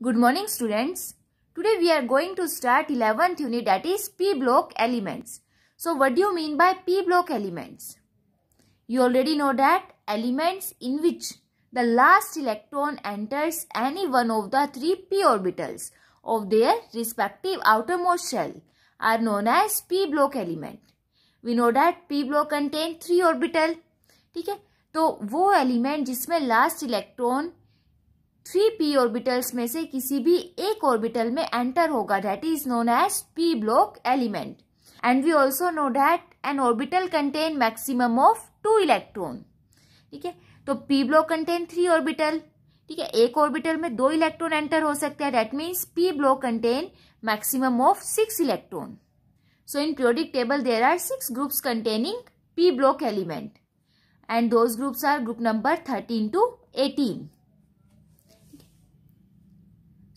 Good morning students. Today we are going to start 11th unit, that is p block elements. So what do you mean by p block elements? You already know that elements in which the last electron enters any one of the three p orbitals of their respective outermost shell are known as p block element. We know that p block contain 3 orbital. ठीक है, तो वो element जिसमें last electron 3p orbitals में से किसी भी एक ऑर्बिटल में एंटर होगा, that is known as p block element. And we also know that an orbital contain maximum of 2 electron. ठीक है, तो p ब्लॉक कंटेन 3 ऑर्बिटल. ठीक है, एक ऑर्बिटल में 2 इलेक्ट्रॉन एंटर हो सकते हैं, that means p block contain maximum of 6 electron. So in periodic table there are 6 groups containing p block element and those groups are group number 13 to 18.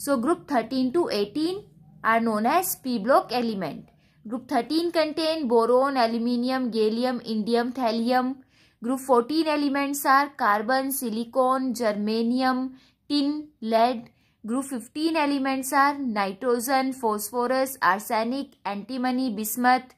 So group 13 to 18 are known as p block element. Group 13 contain boron, aluminium, gallium, indium, thallium. Group 14 elements are carbon, silicon, germanium, tin, lead. Group 15 elements are nitrogen, phosphorus, arsenic, antimony, bismuth.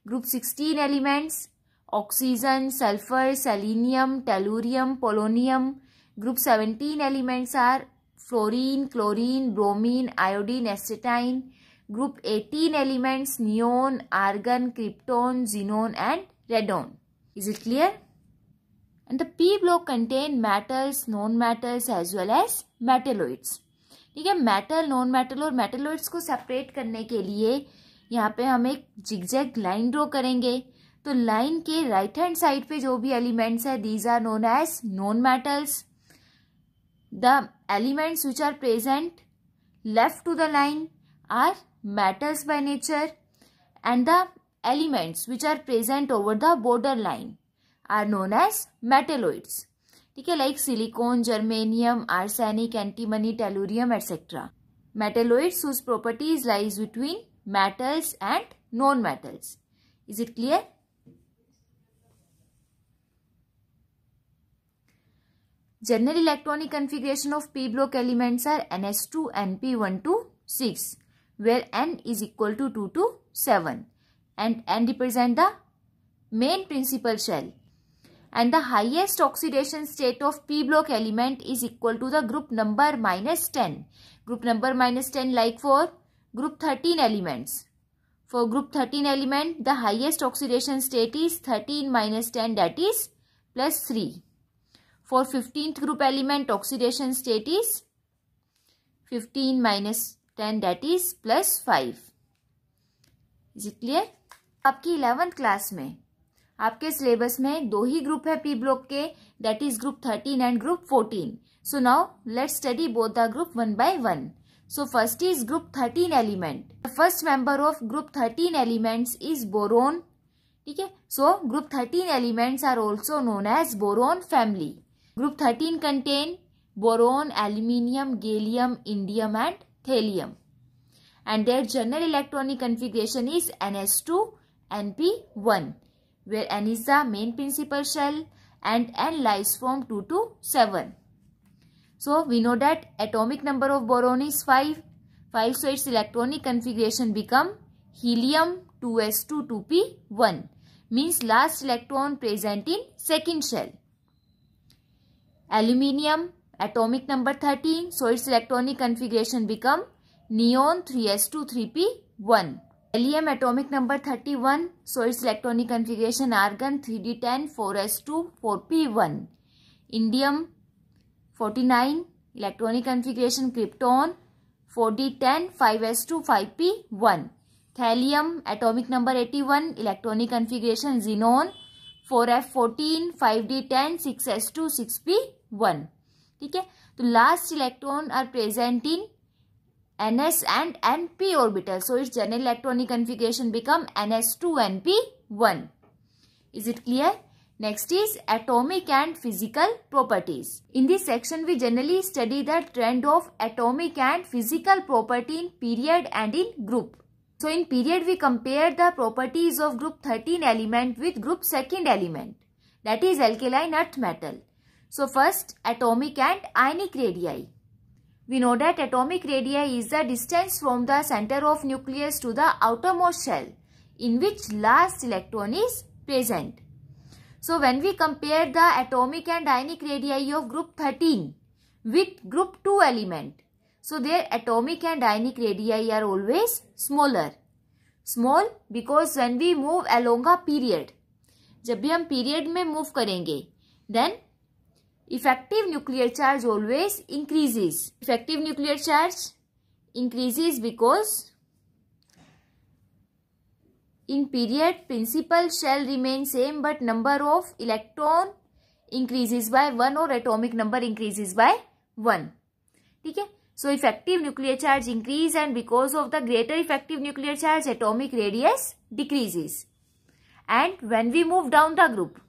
Group 16 elements oxygen, sulfur, selenium, tellurium, polonium. Group 17 elements are fluorine, chlorine, bromine, iodine, acetine. Group 18 elements neon, argon, krypton, xenon and radon. Is it clear? And the p block contain metals, non-metals as well as metalloids. ठीक है, metal, non metal और metalloids को separate करने के लिए यहाँ पे हम एक जिगजैग लाइन ड्रॉ करेंगे. तो लाइन के राइट हैंड साइड पे जो भी एलिमेंट्स है, these are known as non metals. The elements which are present left to the line are metals by nature and the elements which are present over the border line are known as metalloids. ठीक है, like silicon, germanium, arsenic, antimony, tellurium, etc. Metalloids whose properties lies between metals and non-metals. Is it clear? General electronic configuration of p block elements are ns2 np1 to 6, where n is equal to 2 to 7 and n represent the main principal shell. And the highest oxidation state of p block element is equal to the group number -10. Group number -10 like for group 13 elements. For group 13 element, the highest oxidation state is 13 minus 10, that is plus 3. For 15th group element, oxidation state is 15 minus 10, that is plus 5. Is it clear? आपकी 11th class में आपके syllabus में 2 ही group है p block के, that is group 13 and group 14. So now let's study both the group one by one. So first is group 13 element. The first member of group 13 elements is boron. ठीक है, so group 13 elements are also known as boron family. Group 13 contain boron, aluminium, gallium, indium and thallium. And their general electronic configuration is ns2 np1, where n is the main principal shell and n lies from 2 to 7. So we know that atomic number of boron is 5. So its electronic configuration become helium 2s2 2p1, means last electron present in second shell. Aluminium atomic number 13, so its electronic configuration become neon 3s2 3p1. Helium atomic number 31, so its electronic configuration argon 3d10 4s2 4p1. Indium 49, electronic configuration krypton 4d10 5s2 5p1. Thallium atomic number 81, electronic configuration xenon 4f14 5d10 6s2 6p1. ठीक है, तो last electron are present in ns and np orbital, so its general electronic configuration become ns2 np1. Is it clear? Next is atomic and physical properties. In this section we generally study the trend of atomic and physical property in period and in group. So in period we compare the properties of group 13 element with group 2nd element, that is alkaline earth metal. So first atomic and ionic radii. We know that atomic radii is the distance from the center of nucleus to the outermost shell in which last electron is present. So when we compare the atomic and ionic radii of group 13 with group 2 element, so their atomic and ionic radii are always smaller. Small because when we move along a period, जब भी हम period में move करेंगे, then effective nuclear charge always increases. Effective nuclear charge increases because in period principal shell remains same but number of electron increases by 1 और atomic number increases by 1. ठीक है. So effective nuclear charge increase and because of the greater effective nuclear charge atomic radius decreases. And when we move down the group,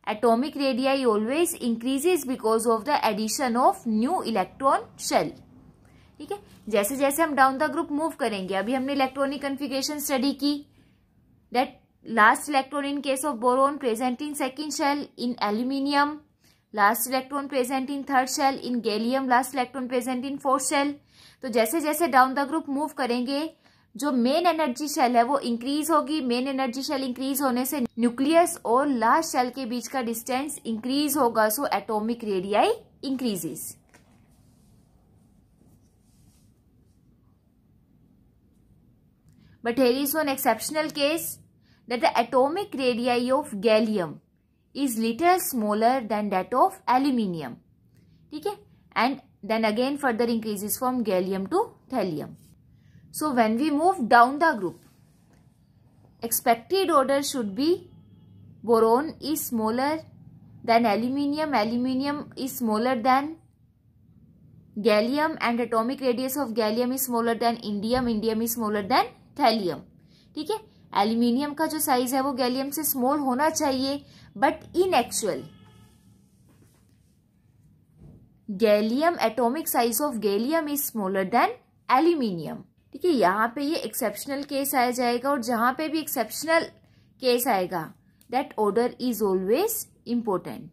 atomic radii always increases because of the addition of new electron shell. ठीक है. जैसे जैसे हम down the group move करेंगे, अभी हमने electronic configuration study की, that last electron in case of boron present in second shell, in aluminium last electron present in third shell, in gallium last electron present in fourth shell. तो जैसे जैसे down the group move करेंगे, जो main energy shell है वो increase होगी. Main energy shell increase होने से न्यूक्लियस और लास्ट शेल के बीच का डिस्टेंस इंक्रीज होगा. So atomic radii increases. But here is one exceptional case that the atomic radii of gallium is little smaller than that of aluminium. ठीक है. And then again further increases from gallium to thallium. So when we move down the group, expected order should be boron is smaller than aluminium, aluminium is smaller than gallium, and atomic radius of gallium is smaller than indium, indium is smaller than thallium. ठीक है. Aluminium का जो size है वो gallium से small होना चाहिए, but in actual gallium atomic size of gallium is smaller than aluminium. ठीक है. यहाँ पे ये एक्सेप्शनल केस आ जाएगा, और जहां पे भी एक्सेप्शनल केस आएगा that order is always important.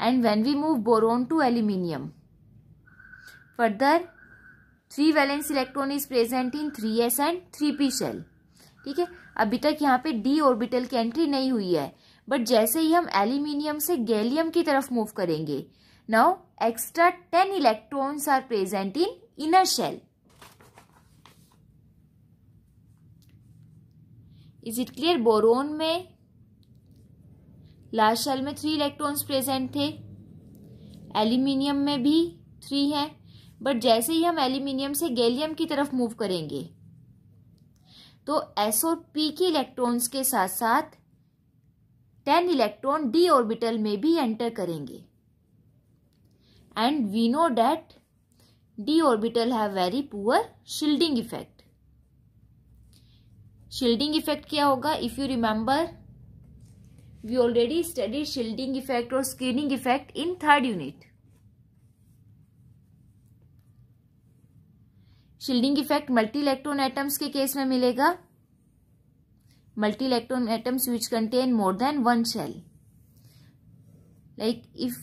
And when we move boron to aluminium, further 3 valence electron is present in 3s and 3p shell. ठीक है. अभी तक यहाँ पे d ऑर्बिटल की एंट्री नहीं हुई है, बट जैसे ही हम एल्यूमिनियम से गैलियम की तरफ मूव करेंगे, now extra 10 electrons are present in inner shell. Is it clear? Boron में लास्ट शेल में 3 इलेक्ट्रॉन्स प्रेजेंट थे, एल्यूमिनियम में भी 3 हैं, बट जैसे ही हम एल्यूमिनियम से गैलियम की तरफ मूव करेंगे तो s और p के इलेक्ट्रॉन्स के साथ साथ 10 इलेक्ट्रॉन d ऑर्बिटल में भी एंटर करेंगे. And we know that d orbital have very poor shielding effect. Shielding effect क्या होगा? If you remember, we already studied shielding effect और screening effect in 3rd unit. Shielding effect multi electron atoms के case में मिलेगा. Multi electron atoms which contain more than 1 shell. Like if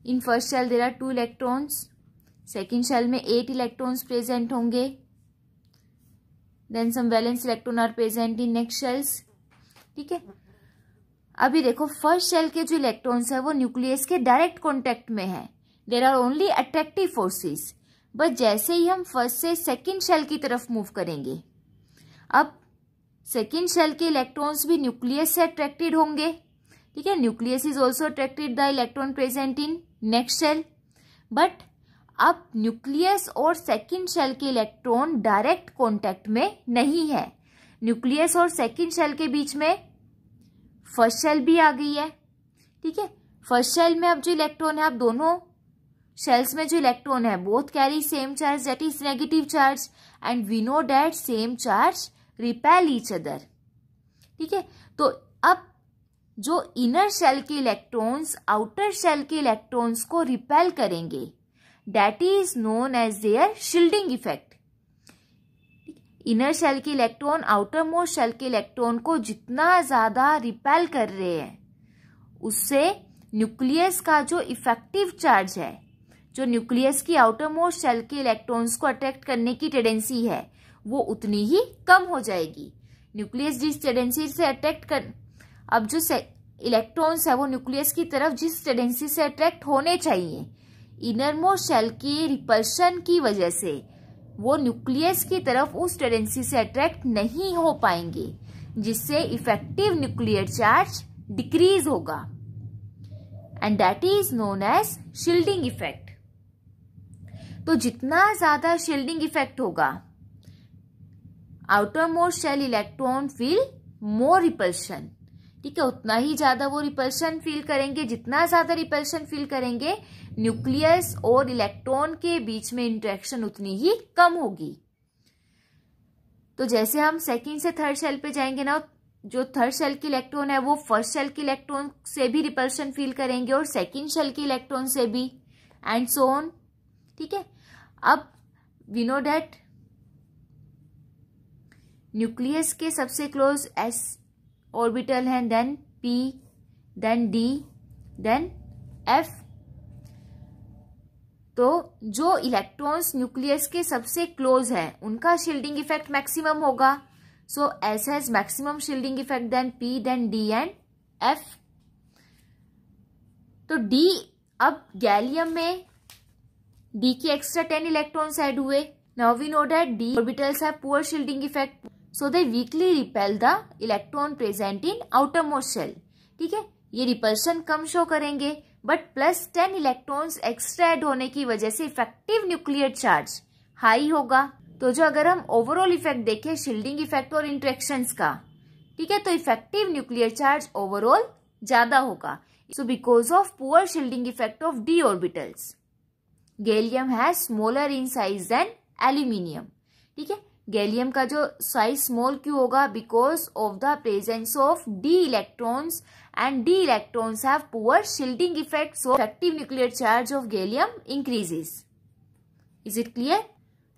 in first shell there are 2 electrons, second shell में 8 electrons present होंगे, then some valence electron are present in next shells. ठीक है. अभी देखो, first shell के जो electrons है वो न्यूक्लियस के डायरेक्ट कॉन्टेक्ट में है. There are only attractive forces. But जैसे ही हम फर्स्ट से सेकेंड शेल की तरफ मूव करेंगे, अब सेकेंड शेल के इलेक्ट्रॉन्स भी न्यूक्लियस से अट्रैक्टेड होंगे. ठीक है. Nucleus is also attracted the electron present in next shell. But अब न्यूक्लियस और सेकेंड शेल के इलेक्ट्रॉन डायरेक्ट कॉन्टेक्ट में नहीं है. न्यूक्लियस और सेकेंड शेल के बीच में फर्स्ट शेल भी आ गई है. ठीक है. फर्स्ट शेल में अब जो इलेक्ट्रॉन है, अब दोनों शेल्स में जो इलेक्ट्रॉन है both carry same charge, that is negative charge, and we know that same charge repel each other. ठीक है. तो अब जो इनर शेल के इलेक्ट्रॉन्स आउटर शेल के इलेक्ट्रॉन्स को रिपेल करेंगे, that is known as their shielding effect. Inner shell के इलेक्ट्रॉन आउटर मोस्ट शेल के इलेक्ट्रॉन को जितना ज्यादा रिपेल कर रहे हैं, उससे न्यूक्लियस का जो इफेक्टिव चार्ज है, जो न्यूक्लियस की आउटर मोस्ट शेल के इलेक्ट्रॉन्स को अट्रैक्ट करने की टेंडेंसी है वो उतनी ही कम हो जाएगी। न्यूक्लियस जिस टेंडेंसी से अट्रैक्ट कर, अब जो इलेक्ट्रॉन्स है वो न्यूक्लियस की तरफ जिस टेंडेंसी से अट्रैक्ट होने चाहिए, इनर मोस्ट शेल की रिपल्शन की वजह से वो न्यूक्लियस की तरफ उस टेंडेंसी से अट्रैक्ट नहीं हो पाएंगे, जिससे इफेक्टिव न्यूक्लियर चार्ज डिक्रीज होगा, and that is known as shielding effect. तो जितना ज्यादा शील्डिंग इफेक्ट होगा, outermost shell electron feel more repulsion, ठीक है, उतना ही ज्यादा वो रिपल्शन फील करेंगे। जितना ज्यादा रिपल्शन फील करेंगे, न्यूक्लियस और इलेक्ट्रॉन के बीच में इंटरेक्शन उतनी ही कम होगी। तो जैसे हम सेकंड से थर्ड शेल पे जाएंगे ना, जो थर्ड शेल के इलेक्ट्रॉन है वो फर्स्ट शेल के इलेक्ट्रॉन से भी रिपल्शन फील करेंगे और सेकंड शेल के इलेक्ट्रॉन से भी, एंड सो ऑन, ठीक है। अब वी नो दैट न्यूक्लियस के सबसे क्लोज एस ऑर्बिटल हैं, then P, then d, then f. तो जो इलेक्ट्रॉन्स न्यूक्लियस के सबसे क्लोज है उनका शील्डिंग इफेक्ट मैक्सिमम होगा। So S has maximum shielding effect, then P, then D and F. तो डी, अब गैलियम में डी के एक्स्ट्रा 10 इलेक्ट्रॉन्स ऐड हुए। Now we know that D orbitals have poor shielding effect, so they weakly repel the electron present in outermost shell, ठीक है, ये repulsion कम show करेंगे, but plus 10 electrons extra add होने की वजह से इफेक्टिव न्यूक्लियर चार्ज हाई होगा। तो जो अगर हम ओवरऑल इफेक्ट देखें शील्डिंग इफेक्ट और इंटरेक्शंस का, ठीक है, तो इफेक्टिव न्यूक्लियर चार्ज ओवरऑल ज्यादा होगा। So because of poor shielding effect of D orbitals, gallium has smaller in size then aluminium, ठीक है। गैलियम का जो साइज स्मॉल क्यों होगा? Because of the presence of D electrons, and D electrons have poor shielding effect, so effective nuclear charge of gallium increases. Is it clear?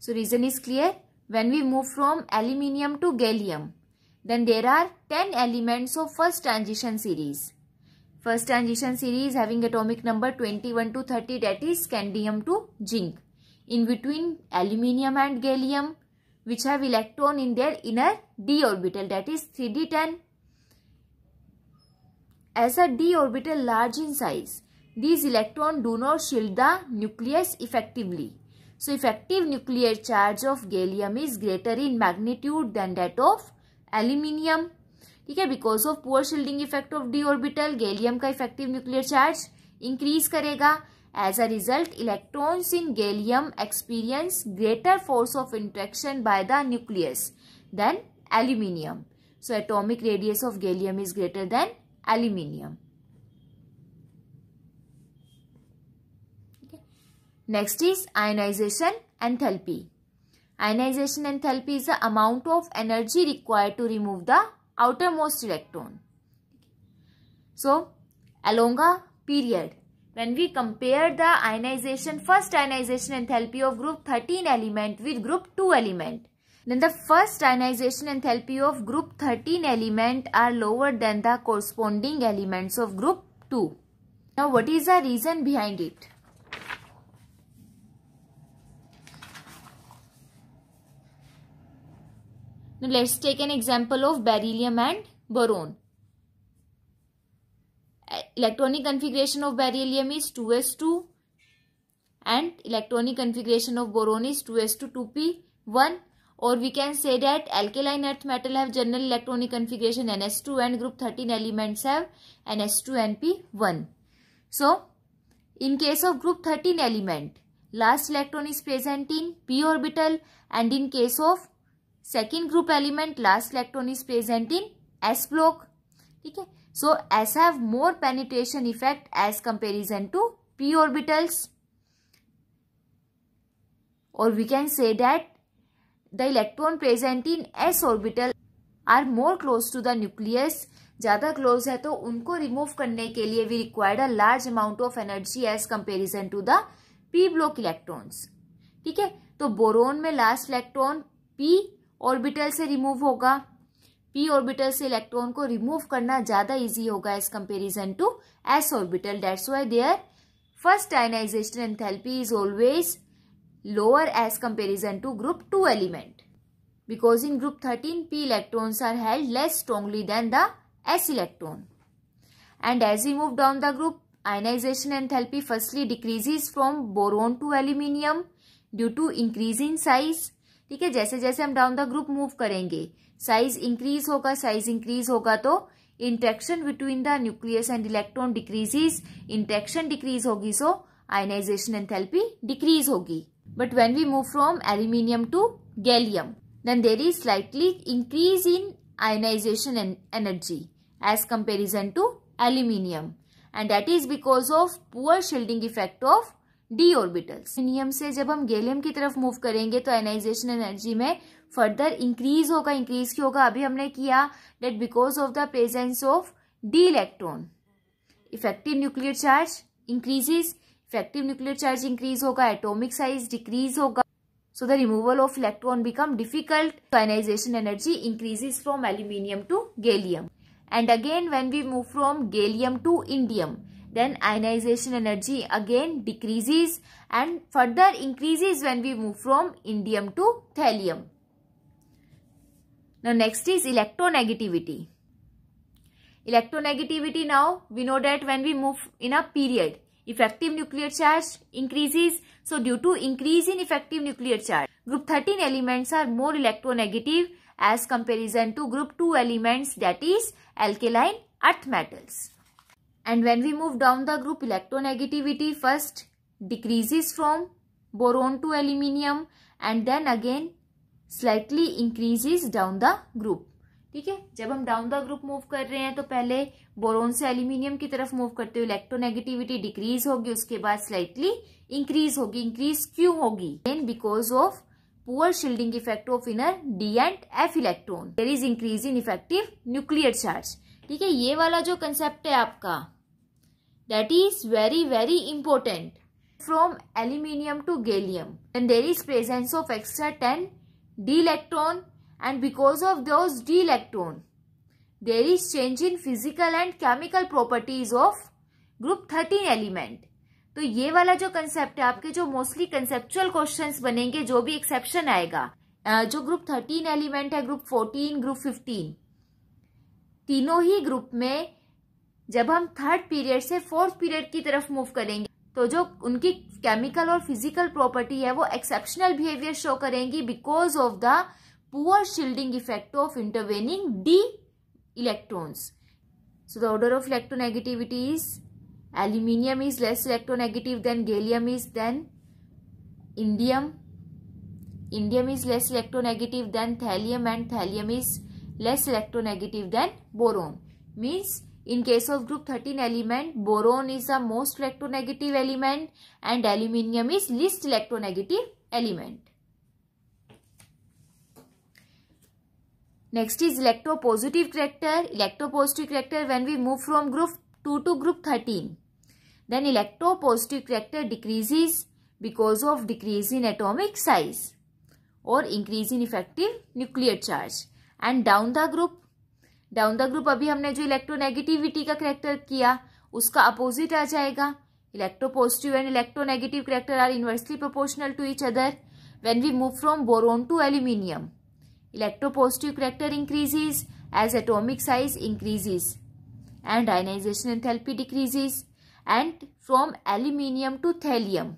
So reason is clear. When we move from aluminium to gallium, then there are 10 elements of first transition series. First transition series having atomic number 21 to 30, that is scandium to zinc. In between aluminium and gallium, which have electron in their inner d orbital, that is 3d10. As a d orbital large in size, these electrons do not shield the nucleus effectively. So effective nuclear charge of gallium is greater in magnitude than that of aluminium. ठीक है, because of poor shielding effect of d orbital, gallium का effective nuclear charge increase करेगा. As a result, electrons in gallium experience greater force of interaction by the nucleus than aluminium. So atomic radius of gallium is greater than aluminium. Okay. Next is ionization enthalpy. Ionization enthalpy is the amount of energy required to remove the outermost electron. So along a period, when we compare the ionization, first ionization enthalpy of group 13 element with group 2 element, then the first ionization enthalpy of group 13 element are lower than the corresponding elements of group 2. Now what is the reason behind it? Now let's take an example of beryllium and boron. Electronic configuration of beryllium is 2s2 and electronic configuration of boron is 2s2 2p1, or we can say that alkaline earth metal have general electronic configuration ns2 and group 13 elements have ns2 and p1. So in case of group 13 element, last electron is present in p orbital, and in case of second group element, last electron is present in s block. ठीक है, so S have more penetration effect as comparison to p orbitals, or we can say that the electron present in s orbital are more close to the nucleus. ज़्यादा close है तो उनको remove करने के लिए we required a large amount of energy as comparison to the p block electrons. ठीक है, तो बोरोन में लास्ट इलेक्ट्रॉन p ऑर्बिटल से रिमूव होगा. p ऑर्बिटल से इलेक्ट्रॉन को रिमूव करना ज्यादा इजी होगा as comparison to s orbital. That's why their first ionization enthalpy is always lower as comparison to group 2 element, because in group 13 p electrons are held less strongly than the s electron. And as we move down the group, ionization enthalpy firstly decreases from boron to aluminium due to increase in size. ठीक है, जैसे जैसे हम down the group move करेंगे size increase होगा तो interaction between the nucleus and electron decreases, interaction decrease होगी so ionization enthalpy decrease होगी. But when we move from aluminium to gallium, then there is slightly increase in ionization energy as comparison to aluminium, and that is because of poor shielding effect of d orbitals. aluminium से जब हम gallium की तरफ move करेंगे तो ionization energy में further increase क्यों होगा? अभी हमने किया that because of the presence of d electron, effective nuclear charge increases, effective nuclear charge increase होगा, atomic size decrease होगा. So the removal of electron become difficult. Ionization energy increases from aluminium to gallium. And again when we move from gallium to indium, then ionization energy again decreases and further increases when we move from indium to thallium. Now next is electronegativity. Electronegativity, now we know that when we move in a period, effective nuclear charge increases. So due to increase in effective nuclear charge, group 13 elements are more electronegative as comparison to group 2 elements, that is alkaline earth metals. And when we move down the group, electronegativity first decreases from boron to aluminium and then again slightly increases down the group. ठीक है, जब हम down the group move कर रहे हैं तो पहले boron से एल्यूमिनियम की तरफ मूव करते हुए इलेक्ट्रोनेगेटिविटी डिक्रीज होगी, उसके बाद स्लाइटली इंक्रीज होगी. इंक्रीज क्यों होगी? Then because of poor shielding effect of inner d and f electron, there is increase in effective nuclear charge. ठीक है, ये वाला जो कंसेप्ट है आपका, that is very very important. From aluminium to gallium, then there is presence of extra 10 d electron, and because of those d electron there is change in physical and chemical properties of group 13 element. तो ये वाला जो concept है आपके, जो mostly conceptual questions बनेंगे, जो भी एक्सेप्शन आएगा, जो ग्रुप 13 एलिमेंट है, ग्रुप 14, ग्रुप 15, तीनों ही ग्रुप में जब हम थर्ड पीरियड से फोर्थ पीरियड की तरफ मूव करेंगे तो जो उनकी केमिकल और फिजिकल प्रॉपर्टी है वो एक्सेप्शनल बिहेवियर शो करेंगी because of the poor shielding effect of intervening d electrons. So the order of electronegativity is aluminium is less electronegative than gallium is then indium. Indium is less electronegative than thallium and thallium is less electronegative than boron. Means in case of group 13 element, boron is the most electronegative element and aluminium is least electronegative element. Next is electropositive character. Electropositive character, when we move from group 2 to group 13, then electropositive character decreases because of decrease in atomic size or increase in effective nuclear charge. And down the group अभी हमने जो electronegativity का character किया उसका opposite आ जाएगा. Electropositive and electronegative character are inversely proportional to each other. When we move from boron to aluminium, electropositive character increases as atomic size increases and ionization enthalpy decreases. And from aluminium to thallium,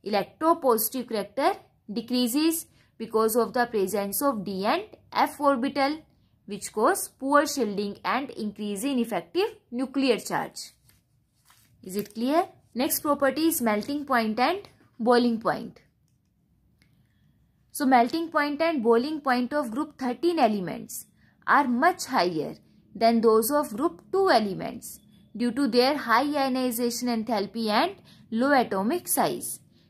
electropositive character decreases because of the presence of d and f orbital, which cause poor shielding and increase in effective nuclear charge. Is it clear? Next property is melting point and boiling point. So melting point and boiling point of group 13 elements are much higher than those of group 2 elements due to their high ionization enthalpy and low atomic size.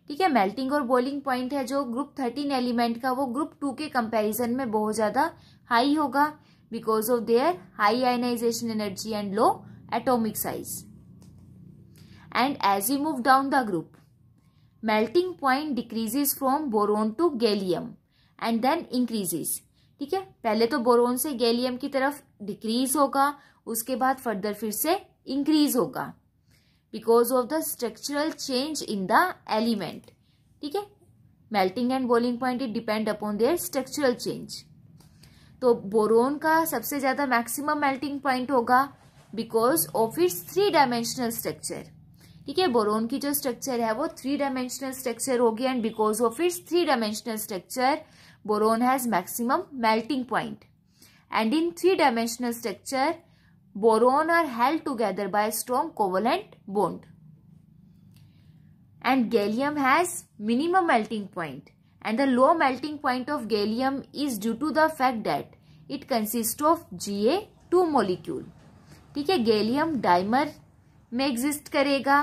ठीक है, melting और boiling point है जो group 13 element का, वो group 2 के comparison में बहुत ज्यादा हाई होगा because of their high ionization energy and low atomic size. And as you move down the group, melting point decreases from boron to gallium and then increases. ठीक है, पहले तो बोरोन से गैलियम की तरफ डिक्रीज होगा, उसके बाद फर्दर फिर से इंक्रीज होगा. Because of the structural change in the element. ठीक है, melting and boiling point it depend upon their structural change. तो बोरोन का सबसे ज्यादा मैक्सिमम मेल्टिंग पॉइंट होगा because of its 3 dimensional structure. ठीक है, बोरोन की जो स्ट्रक्चर है वो 3 डायमेंशनल स्ट्रक्चर होगी and because of its 3 dimensional structure boron has maximum melting point. And in 3 dimensional structure boron are held together by a strong covalent bond. And gallium has minimum melting point, and the low melting point of gallium is due to the fact that it consists of Ga2 molecule. ठीक है, gallium dimer में exist करेगा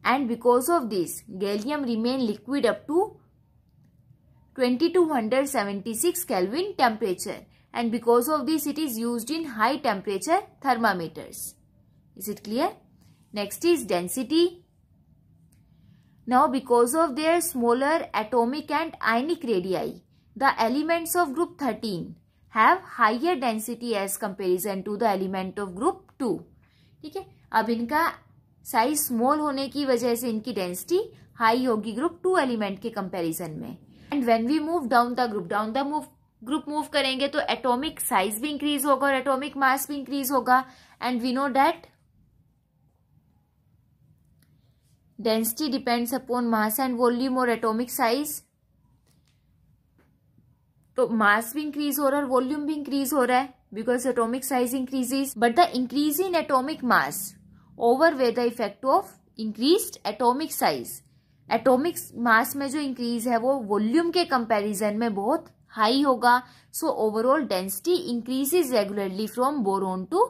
and because of this gallium remain liquid up to 2276 kelvin temperature. And because of this it is used in high temperature thermometers. Is it clear? Next is density. Now because of their smaller atomic and ionic radii, the elements of group 13 have higher density as comparison to the element of group 2. ठीक है, अब इनका size small होने की वजह से इनकी density high होगी ग्रुप 2 एलिमेंट के कंपैरिजन में. And when we move down the group move करेंगे तो एटॉमिक साइज भी इंक्रीज होगा और एटॉमिक मास भी इंक्रीज होगा. And we know that density depends upon mass and volume और एटॉमिक साइज. तो मास भी इंक्रीज हो रहा है और वॉल्यूम भी इंक्रीज हो रहा है because atomic size increases. But the increase in atomic mass overweigh the effect of increased atomic size. Atomic mass में जो इंक्रीज है वो वॉल्यूम के कंपैरिजन में बहुत हाई होगा. So overall density increases regularly from boron to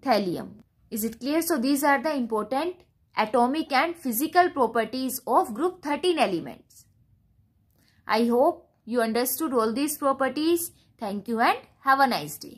thallium. Is it clear? So these are the important atomic and physical properties of group 13 elements. I hope you understood all these properties. Thank you and have a nice day.